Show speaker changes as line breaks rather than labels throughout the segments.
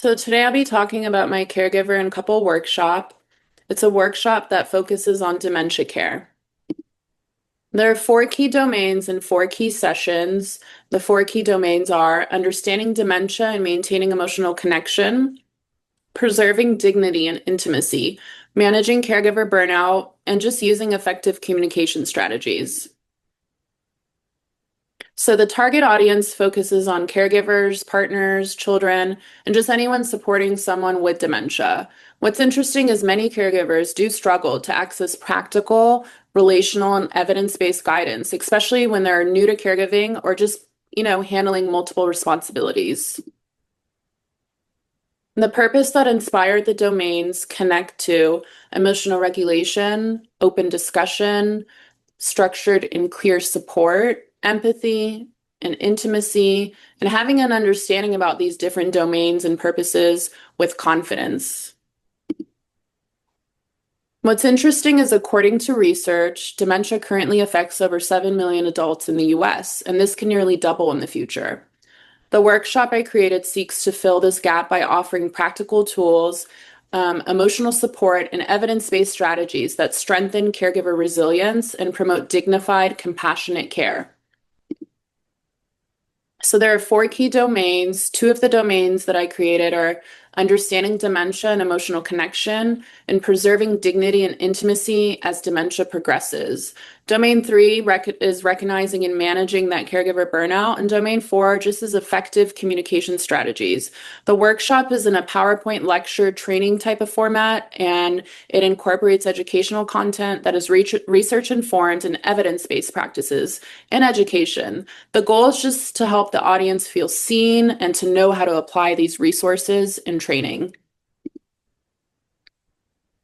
So today I'll be talking about my caregiver and couple workshop. It's a workshop that focuses on dementia care. There are four key domains and four key sessions. The four key domains are understanding dementia and maintaining emotional connection, preserving dignity and intimacy, managing caregiver burnout, and just using effective communication strategies. So the target audience focuses on caregivers, partners, children, and just anyone supporting someone with dementia. What's interesting is many caregivers do struggle to access practical, relational, and evidence-based guidance, especially when they're new to caregiving or just, handling multiple responsibilities. The purpose that inspired the domains connect to emotional regulation, open discussion, structured and clear support, empathy, and intimacy, and having an understanding about these different domains and purposes with confidence. What's interesting is, according to research, dementia currently affects over 7 million adults in the US, and this can nearly double in the future. The workshop I created seeks to fill this gap by offering practical tools, emotional support, and evidence-based strategies that strengthen caregiver resilience and promote dignified, compassionate care. So there are four key domains. Two of the domains that I created are understanding dementia and emotional connection, and preserving dignity and intimacy as dementia progresses. Domain 3 is recognizing and managing that caregiver burnout, and Domain 4 just is effective communication strategies. The workshop is in a PowerPoint lecture training type of format, and it incorporates educational content that is research-informed and evidence-based practices in education. The goal is just to help the audience feel seen and to know how to apply these resources in training.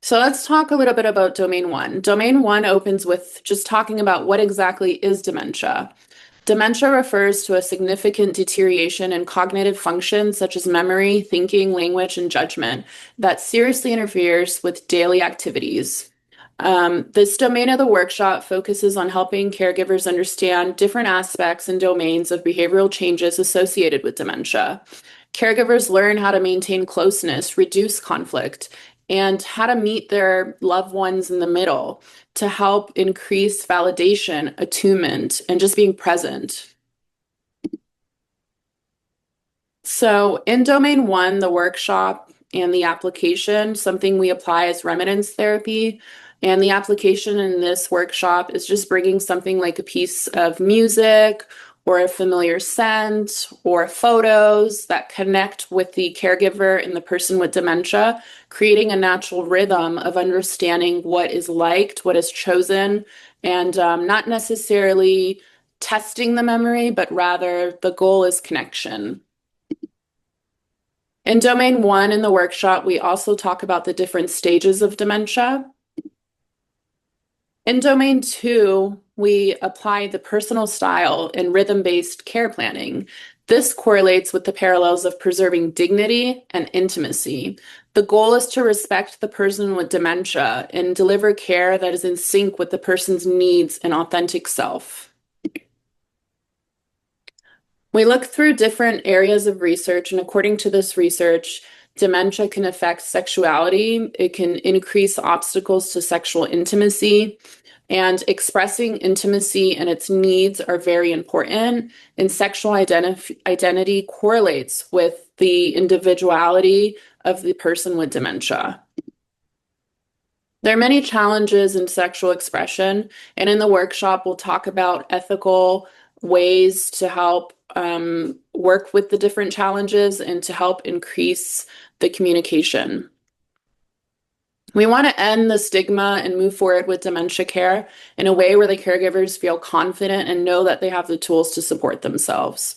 So let's talk a little bit about Domain 1. Domain 1 opens with just talking about what exactly is dementia. Dementia refers to a significant deterioration in cognitive functions such as memory, thinking, language, and judgment that seriously interferes with daily activities. This domain of the workshop focuses on helping caregivers understand different aspects and domains of behavioral changes associated with dementia. Caregivers learn how to maintain closeness, reduce conflict, and how to meet their loved ones in the middle to help increase validation, attunement, and just being present. So in Domain 1, the workshop and the application, something we apply is remittance therapy. And the application in this workshop is just bringing something like a piece of music or a familiar scent or photos that connect with the caregiver and the person with dementia, creating a natural rhythm of understanding what is liked, what is chosen, and not necessarily testing the memory, but rather the goal is connection. In Domain 1 in the workshop, we also talk about the different stages of dementia. In Domain 2, we apply the personal style and rhythm-based care planning. This correlates with the parallels of preserving dignity and intimacy. The goal is to respect the person with dementia and deliver care that is in sync with the person's needs and authentic self. We look through different areas of research, and according to this research, dementia can affect sexuality. It can increase obstacles to sexual intimacy, and expressing intimacy and its needs are very important. And sexual identity correlates with the individuality of the person with dementia. There are many challenges in sexual expression, and in the workshop, we'll talk about ethical ways to help work with the different challenges and to help increase the communication. We want to end the stigma and move forward with dementia care in a way where the caregivers feel confident and know that they have the tools to support themselves.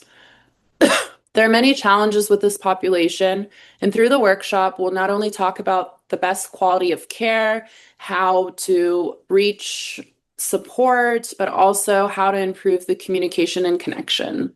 There are many challenges with this population, and through the workshop, we'll not only talk about the best quality of care, how to reach support, but also how to improve the communication and connection.